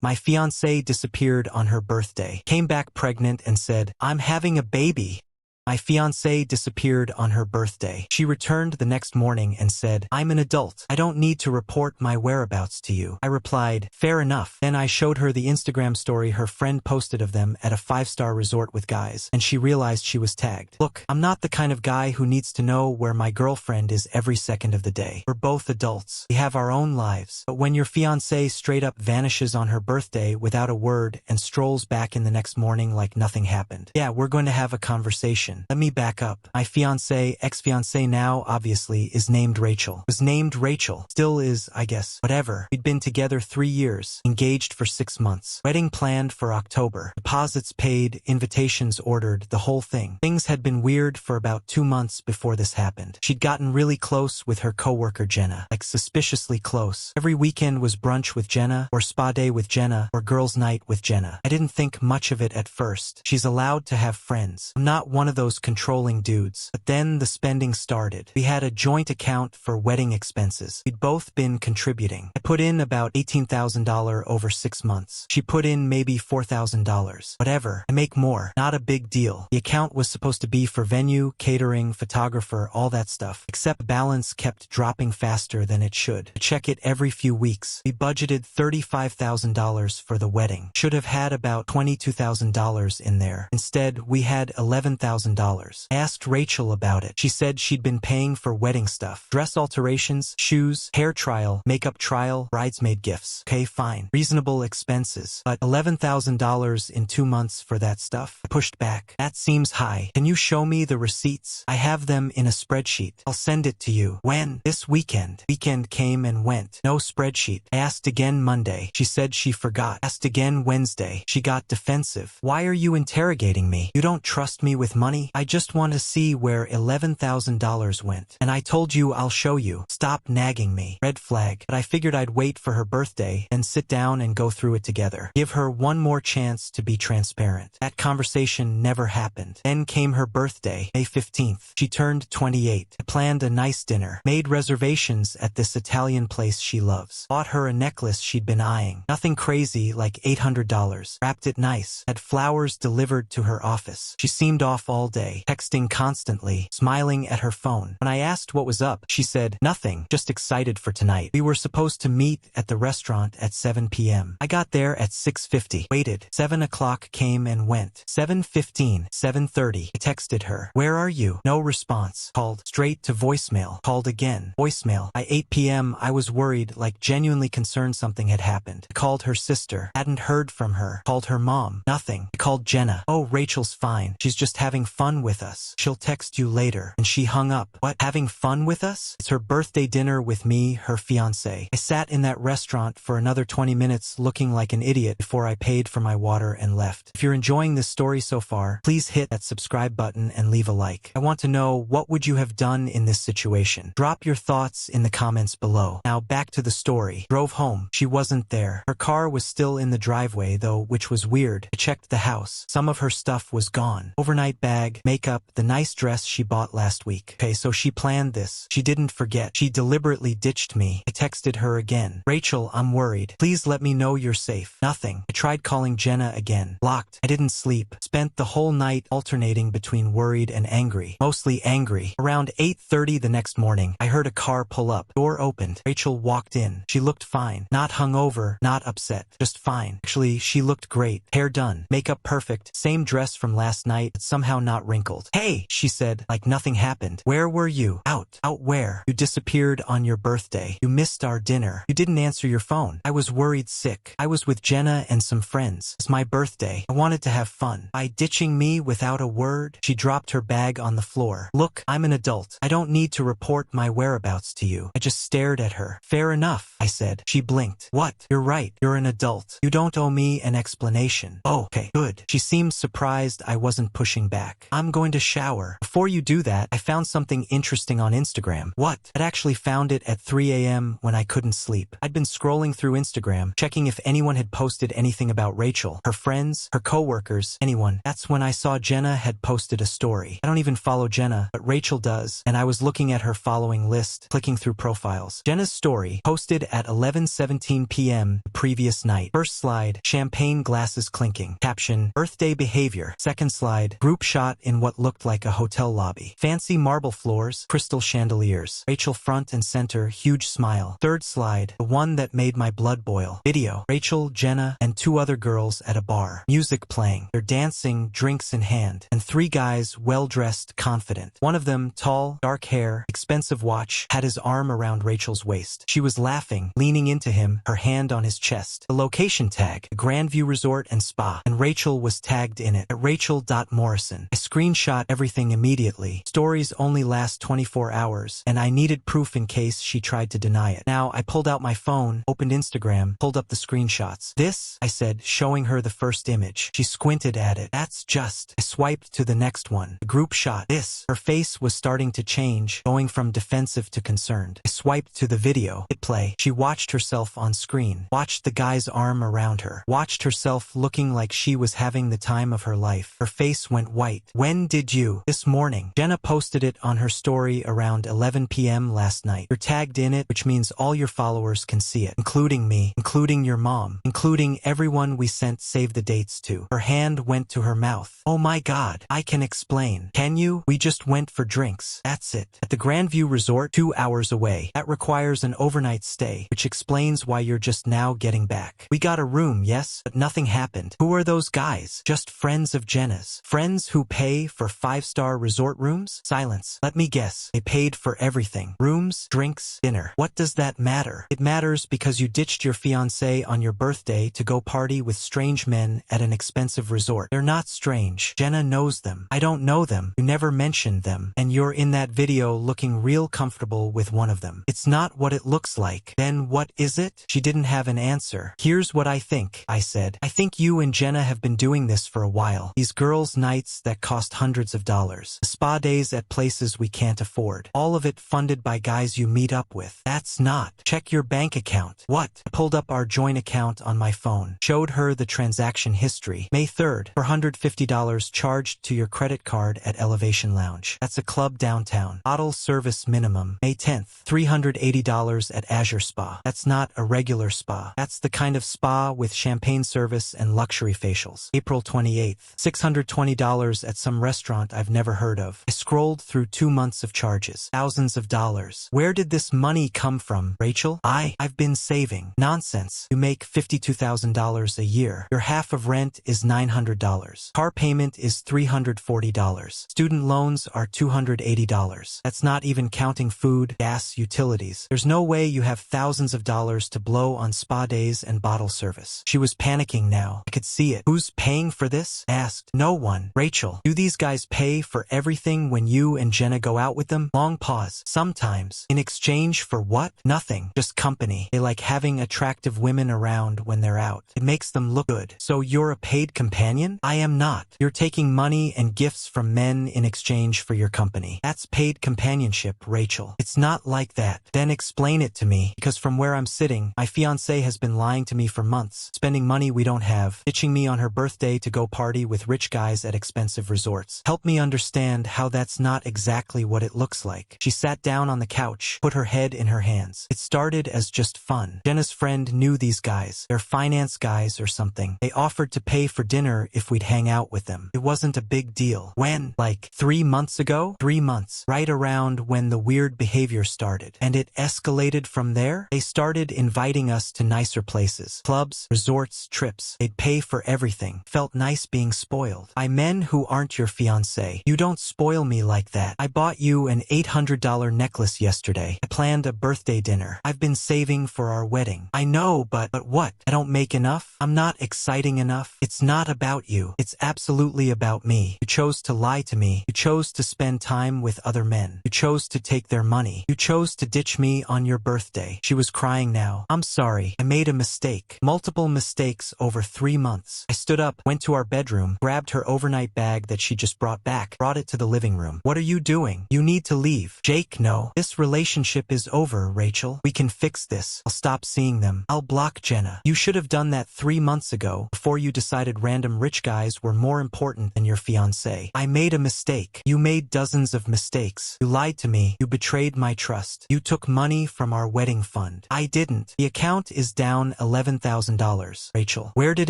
My fiancée disappeared on her birthday, came back pregnant and said, "I'm having a baby." My fiancée disappeared on her birthday. She returned the next morning and said, "I'm an adult. I don't need to report my whereabouts to you." I replied, "Fair enough." Then I showed her the Instagram story her friend posted of them at a 5-star resort with guys, and she realized she was tagged. Look, I'm not the kind of guy who needs to know where my girlfriend is every second of the day. We're both adults. We have our own lives. But when your fiancée straight up vanishes on her birthday without a word and strolls back in the next morning like nothing happened, yeah, we're going to have a conversation. Let me back up. My fiancée, ex-fiancée now, obviously, is named Rachel. Was named Rachel. Still is, I guess. Whatever. We'd been together 3 years. Engaged for 6 months. Wedding planned for October. Deposits paid, invitations ordered, the whole thing. Things had been weird for about 2 months before this happened. She'd gotten really close with her coworker Jenna. Like suspiciously close. Every weekend was brunch with Jenna, or spa day with Jenna, or girls' night with Jenna. I didn't think much of it at first. She's allowed to have friends. I'm not one of those controlling dudes. But then the spending started. We had a joint account for wedding expenses. We'd both been contributing. I put in about $18,000 over 6 months. She put in maybe $4,000. Whatever. I make more. Not a big deal. The account was supposed to be for venue, catering, photographer, all that stuff. Except balance kept dropping faster than it should. I check it every few weeks. We budgeted $35,000 for the wedding. Should have had about $22,000 in there. Instead, we had $11,000. I asked Rachel about it. She said she'd been paying for wedding stuff. Dress alterations, shoes, hair trial, makeup trial, bridesmaid gifts. Okay, fine. Reasonable expenses. But $11,000 in 2 months for that stuff? I pushed back. That seems high. Can you show me the receipts? I have them in a spreadsheet. I'll send it to you. When? This weekend. Weekend came and went. No spreadsheet. I asked again Monday. She said she forgot. Asked again Wednesday. She got defensive. Why are you interrogating me? You don't trust me with money? I just want to see where $11,000 went. And I told you I'll show you. Stop nagging me. Red flag. But I figured I'd wait for her birthday and sit down and go through it together. Give her one more chance to be transparent. That conversation never happened. Then came her birthday, May 15th. She turned 28. I planned a nice dinner. Made reservations at this Italian place she loves. Bought her a necklace she'd been eyeing. Nothing crazy, like $800. Wrapped it nice. Had flowers delivered to her office. She seemed off all day, texting constantly, smiling at her phone. When I asked what was up, she said, "Nothing, just excited for tonight. We were supposed to meet at the restaurant at 7 p.m. I got there at 6:50. Waited. 7 o'clock came and went. 7:15, 7:30. I texted her, "Where are you?" No response. Called. Straight to voicemail. Called again. Voicemail. By 8 p.m. I was worried, like genuinely concerned something had happened. I called her sister. Hadn't heard from her. Called her mom. Nothing. I called Jenna. "Oh, Rachel's fine. She's just having fun with us. She'll text you later." And she hung up. What? Having fun with us? It's her birthday dinner with me, her fiancé. I sat in that restaurant for another 20 minutes looking like an idiot before I paid for my water and left. If you're enjoying this story so far, please hit that subscribe button and leave a like. I want to know, what would you have done in this situation? Drop your thoughts in the comments below. Now back to the story. Drove home. She wasn't there. Her car was still in the driveway though, which was weird. I checked the house. Some of her stuff was gone. Overnight bag, makeup, the nice dress she bought last week. Okay, so she planned this. She didn't forget. She deliberately ditched me. I texted her again. "Rachel, I'm worried. Please let me know you're safe." Nothing. I tried calling Jenna again. Blocked. I didn't sleep. Spent the whole night alternating between worried and angry. Mostly angry. Around 8:30 the next morning, I heard a car pull up. Door opened. Rachel walked in. She looked fine. Not hungover, not upset. Just fine. Actually, she looked great. Hair done. Makeup perfect. Same dress from last night, but somehow not wrinkled. "Hey," she said, like nothing happened. "Where were you?" "Out." "Out where?" "You disappeared on your birthday. You missed our dinner. You didn't answer your phone." "I was worried sick. I was with Jenna and some friends. It's my birthday. I wanted to have fun." By ditching me without a word, she dropped her bag on the floor. "Look, I'm an adult. I don't need to report my whereabouts to you." I just stared at her. "Fair enough," I said. She blinked. "What? You're right. You're an adult. You don't owe me an explanation." "Oh, okay, good." She seemed surprised I wasn't pushing back. I'm going to shower. Before you do that, I found something interesting on Instagram. What? I'd actually found it at 3 a.m. when I couldn't sleep. I'd been scrolling through Instagram, checking if anyone had posted anything about Rachel, her friends, her coworkers, anyone. That's when I saw Jenna had posted a story. I don't even follow Jenna, but Rachel does, and I was looking at her following list, clicking through profiles. Jenna's story, posted at 11:17 p.m. the previous night. First slide, champagne glasses clinking. Caption, birthday behavior. Second slide, group shot in what looked like a hotel lobby. Fancy marble floors, crystal chandeliers. Rachel front and center, huge smile. Third slide, the one that made my blood boil. Video, Rachel, Jenna, and 2 other girls at a bar. Music playing. They're dancing, drinks in hand. And 3 guys, well-dressed, confident. One of them, tall, dark hair, expensive watch, had his arm around Rachel's waist. She was laughing, leaning into him, her hand on his chest. The location tag, the Grandview Resort and Spa, and Rachel was tagged in it at Rachel.Morrison. I screenshot everything immediately. Stories only last 24 hours, and I needed proof in case she tried to deny it. Now, I pulled out my phone, opened Instagram, pulled up the screenshots. This, I said, showing her the first image. She squinted at it. That's just. I swiped to the next one. The group shot. This. Her face was starting to change, going from defensive to concerned. I swiped to the video. Hit play. She watched herself on screen, watched the guy's arm around her, watched herself looking like she was having the time of her life. Her face went white. When did you? This morning. Jenna posted it on her story around 11 p.m. last night. You're tagged in it, which means all your followers can see it, including me, including your mom, including everyone we sent save the dates to. Her hand went to her mouth. Oh my God. I can explain. Can you? We just went for drinks. That's it. At the Grandview Resort, 2 hours away. That requires an overnight stay, which explains why you're just now getting back. We got a room, yes, but nothing happened. Who are those guys? Just friends of Jenna's. Friends who pay for 5-star resort rooms? Silence. Let me guess. They paid for everything. Rooms, drinks, dinner. What does that matter? It matters because you ditched your fiancé on your birthday to go party with strange men at an expensive resort. They're not strange. Jenna knows them. I don't know them. You never mentioned them. And you're in that video looking real comfortable with one of them. It's not what it looks like. Then what is it? She didn't have an answer. Here's what I think, I said. I think you and Jenna have been doing this for a while. These girls' nights that cost hundreds of dollars. The spa days at places we can't afford. All of it funded by guys you meet up with. That's not. Check your bank account. What? I pulled up our joint account on my phone. Showed her the transaction history. May 3rd, $450 charged to your credit card at Elevation Lounge. That's a club downtown. Bottle service minimum. May 10th, $380 at Azure Spa. That's not a regular spa. That's the kind of spa with champagne service and luxury facials. April 28th, $620 at some restaurant I've never heard of. I scrolled through 2 months of charges. Thousands of dollars. Where did this money come from, Rachel? I've been saving. Nonsense. You make $52,000 a year. Your half of rent is $900. Car payment is $340. Student loans are $280. That's not even counting food, gas, utilities. There's no way you have thousands of dollars to blow on spa days and bottle service. She was panicking now. I could see it. Who's paying for this? Asked. No one. Rachel, do these guys pay for everything when you and Jenna go out with them? Long pause. Sometimes. In exchange for what? Nothing. Just company. They like having attractive women around when they're out. It makes them look good. So you're a paid companion? I am not. You're taking money and gifts from men in exchange for your company. That's paid companionship, Rachel. It's not like that. Then explain it to me, because from where I'm sitting, my fiancé has been lying to me for months, spending money we don't have, ditching me on her birthday to go party with rich guys at expensive resorts. Help me understand how that's not exactly what it looks like. She sat down on the couch, put her head in her hands. It started as just fun. Jenna's friend knew these guys. They're finance guys or something. They offered to pay for dinner if we'd hang out with them. It wasn't a big deal. When? Like 3 months ago? 3 months. Right around when the weird behavior started. And it escalated from there? They started inviting us to nicer places. Clubs, resorts, trips. They'd pay for everything. Felt nice being spoiled. By men who aren't your fiancé. You don't spoil me like that. I bought you an $800 necklace yesterday. I planned a birthday dinner. I've been saving for our wedding. I know, but what? I don't make enough? I'm not exciting enough. It's not about you. It's absolutely about me. You chose to lie to me. You chose to spend time with other men. You chose to take their money. You chose to ditch me on your birthday. She was crying now. I'm sorry. I made a mistake. Multiple mistakes over 3 months. I stood up, went to our bedroom, grabbed her overnight bag that she just brought back, brought it to the living room. What are you doing? You need to leave. Jake, no. This relationship is over, Rachel. We can fix this. I'll stop seeing them. I'll block Jenna. You should have done that 3 months ago, before you decided random rich guys were more important than your fiancé. I made a mistake. You made dozens of mistakes. You lied to me. You betrayed my trust. You took money from our wedding fund. I didn't. The account is down $11,000. Rachel, where did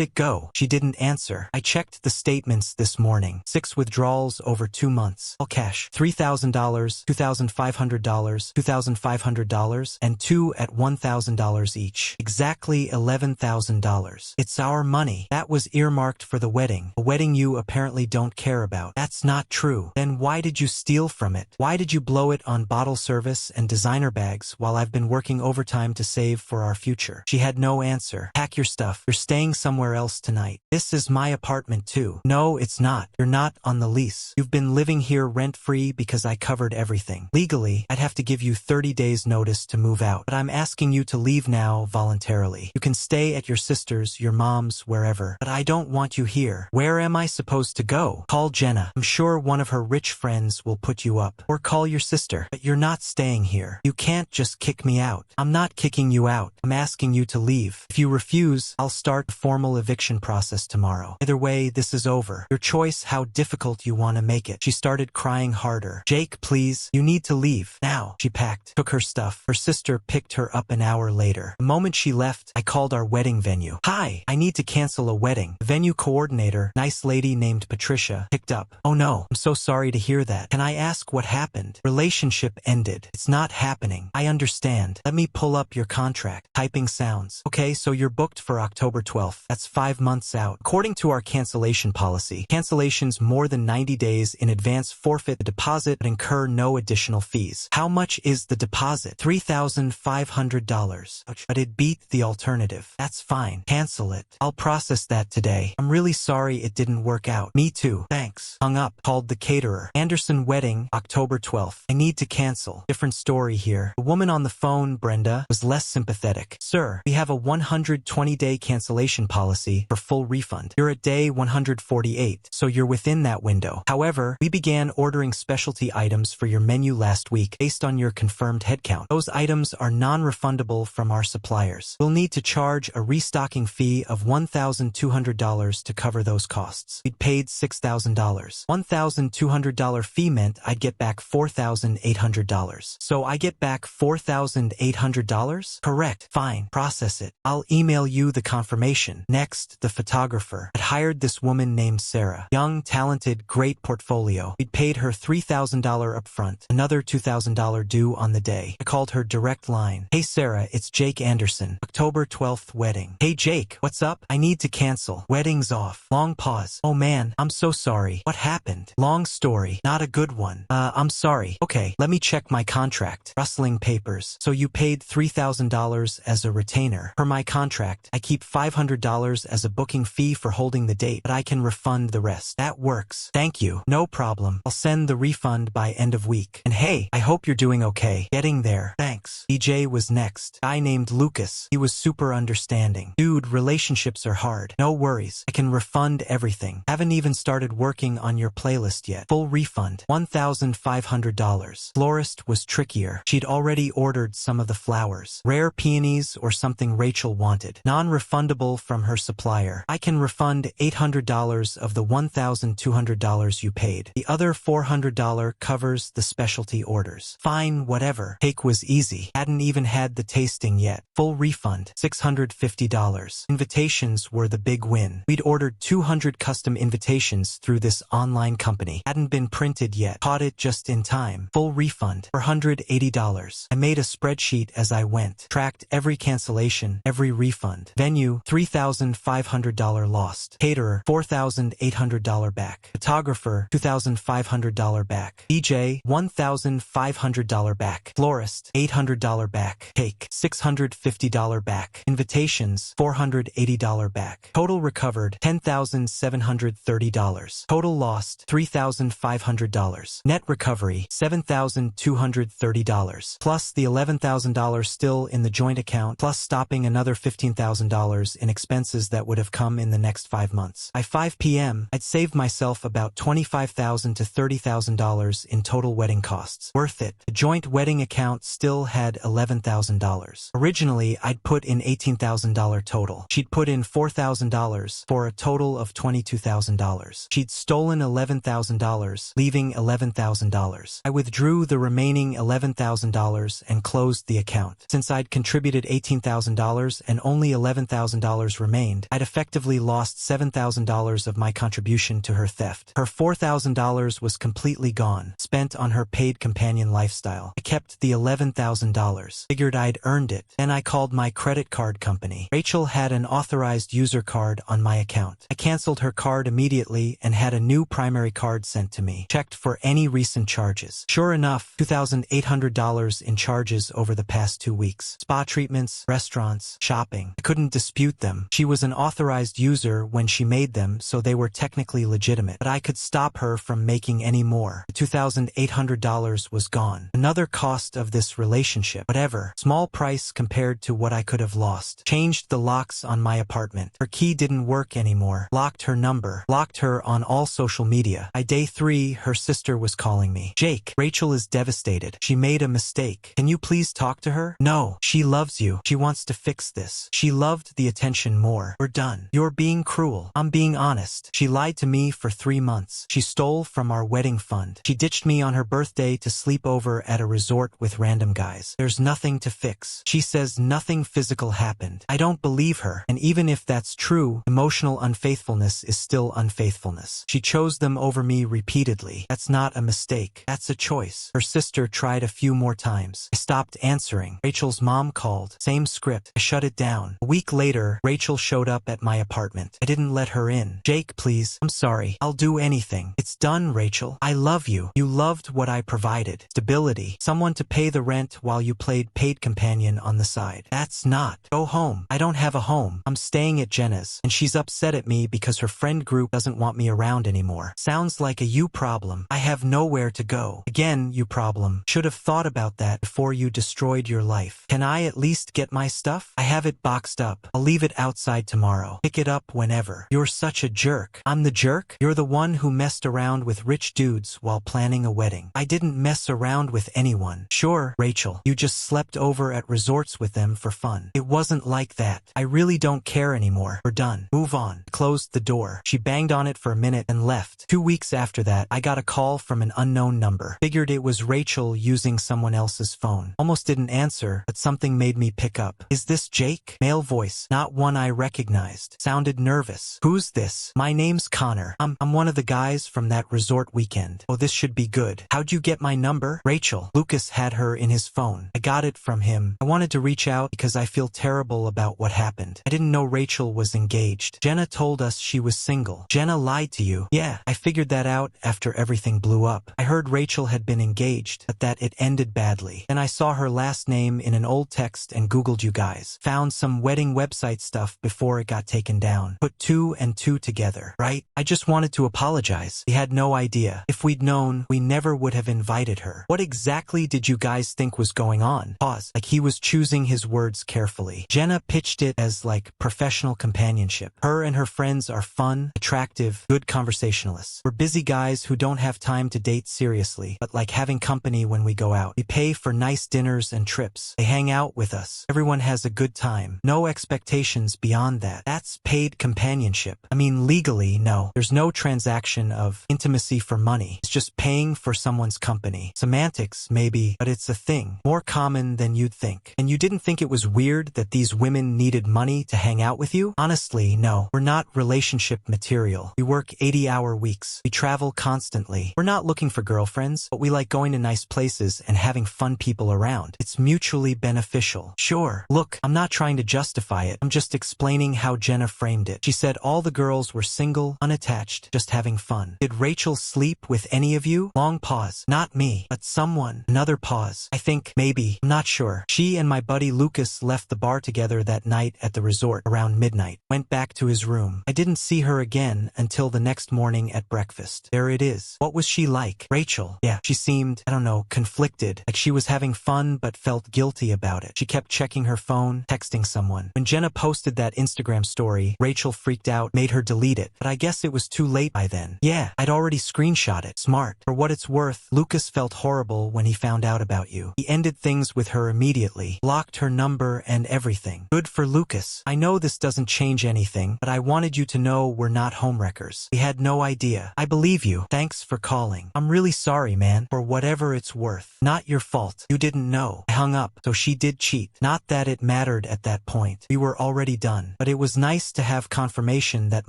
it go? She didn't answer. I checked the statements this morning. 6 withdrawals over 2 months. All cash. $3,000, $2,500, $2,500, and 2 at $1,000 each. Exactly $11,000. It's our money. That was earmarked for the wedding. A wedding you apparently don't care about. That's not true. Then why did you steal from it? Why did you blow it on bottle service and designer bags while I've been working overtime to save for our future? She had no answer. Pack your stuff. You're staying somewhere else tonight. This is my apartment too. No, it's not. You're not on the lease. You've been living here rent-free because I covered everything. Legally, I'd have to give you 30 days notice to move out, but I'm asking you to leave now voluntarily. You can stay at your sister's, your mom's, wherever, but I don't want you here. Where am I supposed to go? Call Jenna. I'm sure one of her rich friends will put you up. Or call your sister. But you're not staying here. You can't just kick me out. I'm not kicking you out. I'm asking you to leave. If you refuse, I'll start a formal eviction process tomorrow. Either way, this is over. Your choice how difficult you want to make it. She started crying harder. Jake, please. You need to leave. Now. She packed, took her stuff. Her sister picked her up an hour later. The moment she left, I called our wedding venue. Hi, I need to cancel a wedding. The venue coordinator, nice lady named Patricia, picked up. Oh no, I'm so sorry to hear that. Can I ask what happened? Relationship ended. It's not happening. I understand. Let me pull up your contract. Typing sounds. Okay, so you're booked for October 12th. That's 5 months out. According to our cancellation policy, cancellations more than 90 days in advance forfeit the deposit but incur no additional fees. How much is the deposit? $3,500. But it beat the alternative. That's fine. Cancel it. I'll process that today. I'm really sorry it didn't work out. Me too. Thanks. Hung up. Called the caterer. Anderson wedding, October 12th. I need to cancel. Different story here. The woman on the phone, Brenda, was less sympathetic. Sir, we have a 120-day cancellation policy for full refund. You're at day 148, so you're within that window. However, we began ordering specialty items for your menu last week based on your confirmed headcount. Those items are non-refundable from our suppliers. We'll need to charge a restocking fee of $1,200 to cover those costs. We'd paid $6,000. $1,200 fee meant I'd get back $4,800. So I get back $4,800? Correct. Fine. Process it. I'll email you the confirmation. Next, the photographer. I'd hired this woman named Sarah. Young, talented, great portfolio. We'd paid her $3,000 upfront, another $2,000 due on the day. I called her direct line. Hey Sarah, it's Jake Anderson. October 12th wedding. Hey Jake, what's up? I need to cancel. Wedding's off. Long pause. Oh man, I'm so sorry. What happened? Long story. Not a good one. I'm sorry. Okay, let me check my contract. Rustling papers. So you paid $3,000 as a retainer. Per my contract, I keep $500 as a booking fee for holding the date, but I can refund the rest. That works. Thank you. No problem. I'll send the refund by end of week. And hey, I hope you're doing okay. Getting there. Thanks. DJ was next. Guy named Lucas. He was super understanding. Dude, relationships are hard. No worries. I can refund everything. Haven't even started working on your playlist yet. Full refund. $1,500. Florist was trickier. She'd already ordered some of the flowers. Rare peonies or something Rachel wanted. Non-refundable from her supplier. I can refund $800 of the $1,200 you paid. The other $400 covers the specialty orders. Fine, whatever. Cake was easy. Hadn't even had the tasting yet. Full refund. $650. Invitations were the big win. We'd ordered 200 custom invitations through this online company. Hadn't been printed yet. Caught it just in time. Full refund. $480. I made a spreadsheet as I went. Tracked every cancellation, every refund. Venue, $3,500 lost. Caterer, $4,800 back. Photographer, $2,500 back. DJ, $1,500 back. Florist, $800 back. Cake, $650 back. Invitations, $400 $980 back. Total recovered $10,730. Total lost $3,500. Net recovery $7,230. Plus the $11,000 still in the joint account, plus stopping another $15,000 in expenses that would have come in the next 5 months. By 5 p.m., I'd saved myself about $25,000 to $30,000 in total wedding costs. Worth it. The joint wedding account still had $11,000. Originally, I'd put in $18,000 total. She'd put in $4,000 for a total of $22,000. She'd stolen $11,000, leaving $11,000. I withdrew the remaining $11,000 and closed the account. Since I'd contributed $18,000 and only $11,000 remained, I'd effectively lost $7,000 of my contribution to her theft. Her $4,000 was completely gone, spent on her paid companion lifestyle. I kept the $11,000. Figured I'd earned it. Then I called my credit card company. Rachel had an authorized user card on my account. I canceled her card immediately and had a new primary card sent to me. Checked for any recent charges. Sure enough, $2,800 in charges over the past 2 weeks. Spa treatments, restaurants, shopping. I couldn't dispute them. She was an authorized user when she made them, so they were technically legitimate. But I could stop her from making any more. The $2,800 was gone. Another cost of this relationship. Whatever. Small price compared to what I could have lost. Changed the locks on my apartment. Her key didn't work anymore. Locked her number. Blocked her on all social media. By day 3, her sister was calling me. Jake, Rachel is devastated. She made a mistake. Can you please talk to her? No. She loves you. She wants to fix this. She loved the attention more. We're done. You're being cruel. I'm being honest. She lied to me for 3 months. She stole from our wedding fund. She ditched me on her birthday to sleep over at a resort with random guys. There's nothing to fix. She says nothing physical happened. I don't believe her. And even if that's true, emotional unfaithfulness is still unfaithfulness. She chose them over me repeatedly. That's not a mistake. That's a choice. Her sister tried a few more times. I stopped answering. Rachel's mom called. Same script. I shut it down. A week later, Rachel showed up at my apartment. I didn't let her in. Jake, please. I'm sorry. I'll do anything. It's done, Rachel. I love you. You loved what I provided. Stability. Someone to pay the rent while you played paid companion on the side. That's not. Go home. I don't have a home. I'm staying at Jenna's, and she's upset at me because her friend group doesn't want me around anymore. Sounds like a you problem. I have nowhere to go. Again, you problem. Should have thought about that before you destroyed your life. Can I at least get my stuff? I have it boxed up. I'll leave it outside tomorrow. Pick it up whenever. You're such a jerk. I'm the jerk? You're the one who messed around with rich dudes while planning a wedding. I didn't mess around with anyone. Sure, Rachel, you just slept over at resorts with them for fun. It wasn't like that. I really don't care anymore. We're done. Move on. Closed the door. She banged on it for a minute and left. 2 weeks after that, I got a call from an unknown number. Figured it was Rachel using someone else's phone. Almost didn't answer, but something made me pick up. Is this Jake? Male voice, not one I recognized. Sounded nervous. Who's this? My name's Connor. I'm one of the guys from that resort weekend. Oh, this should be good. How'd you get my number? Rachel. Lucas had her in his phone. I got it from him. I wanted to reach out because I feel terrible about what happened. I didn't know Rachel was engaged. Jenna told us she was single. Jenna lied to you. Yeah, I figured that out after everything blew up. I heard Rachel had been engaged, but that it ended badly. Then I saw her last name in an old text and Googled you guys. Found some wedding website stuff before it got taken down. Put 2 and 2 together, right? I just wanted to apologize. We had no idea. If we'd known, we never would have invited her. What exactly did you guys think was going on? Pause. Like he was choosing his words carefully. Jenna pitched it as like professional companionship. Her and her friends are fun, attractive, good conversationalists. We're busy guys who don't have time to date seriously, but like having company when we go out. We pay for nice dinners and trips. They hang out with us. Everyone has a good time. No expectations beyond that. That's paid companionship. I mean, legally, no. There's no transaction of intimacy for money. It's just paying for someone's company. Semantics, maybe, but it's a thing. More common than you'd think. And you didn't think it was weird that these women needed money to hang out with you? Honestly, no. We're not relationship material. We work 80-hour weeks. We travel constantly. We're not looking for girlfriends, but we like going to nice places and having fun people around. It's mutually beneficial. Sure. Look, I'm not trying to justify it. I'm just explaining how Jenna framed it. She said all the girls were single, unattached, just having fun. Did Rachel sleep with any of you? Long pause. Not me, but someone. Another pause. I think, maybe. I'm not sure. She and my buddy Lucas left the bar together that night at the resort around midnight. Went back to his room. I didn't see her again until the next morning at breakfast. There it is. What was she like? Rachel. Yeah, she seemed, I don't know, conflicted. Like she was having fun but felt guilty about it. She kept checking her phone, texting someone. When Jenna posted that Instagram story, Rachel freaked out, made her delete it. But I guess it was too late by then. Yeah, I'd already screenshot it. Smart. For what it's worth, Lucas felt horrible when he found out about you. He ended things with her immediately. Blocked her number and everything. Good for Lucas. I know this doesn't change anything, but I wanted you to know we're not homewreckers. We had no idea. I believe you. Thanks for calling. I'm really sorry, man. For whatever it's worth. Not your fault. You didn't know. I hung up, so she did cheat. Not that it mattered at that point. We were already done. But it was nice to have confirmation that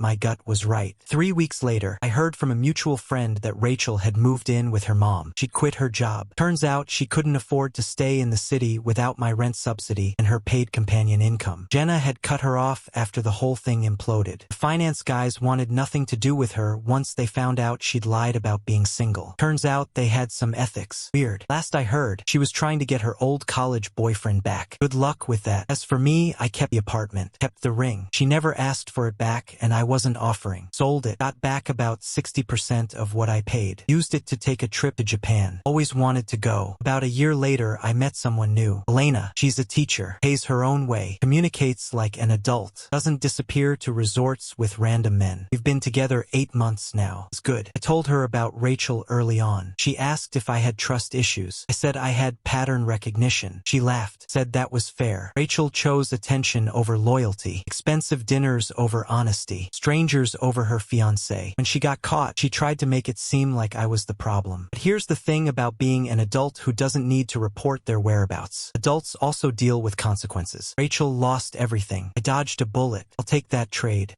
my gut was right. 3 weeks later, I heard from a mutual friend that Rachel had moved in with her mom. She'd quit her job. Turns out she couldn't afford to stay in the city without my rent subsidy and her paid companion income. Jenna had cut her off after the whole thing imploded. The finance guys wanted nothing to do with her once they found out she'd lied about being single. Turns out they had some ethics. Weird. Last I heard, she was trying to get her old college boyfriend back. Good luck with that. As for me, I kept the apartment, kept the ring. She never asked for it back and I wasn't offering. Sold it. Got back about 60% of what I paid. Used it to take a trip to Japan. Always wanted to go. About a year later, I met someone new. Elena. She's a teacher. Pays her own way. Communicates like an adult. Doesn't disappear to resorts with random men. We've been together 8 months now. It's good. I told her about Rachel early on. She asked if I had trust issues. I said I had pattern recognition. She laughed. Said that was fair. Rachel chose attention over loyalty. Expensive dinners over honesty. Strangers over her fiancé. When she got caught, she tried to make it seem like I was the problem. But here's the thing about being an adult who doesn't need to report their whereabouts. Adults also deal with consequences. Rachel lost everything. I dodged a bullet. I'll take that trade.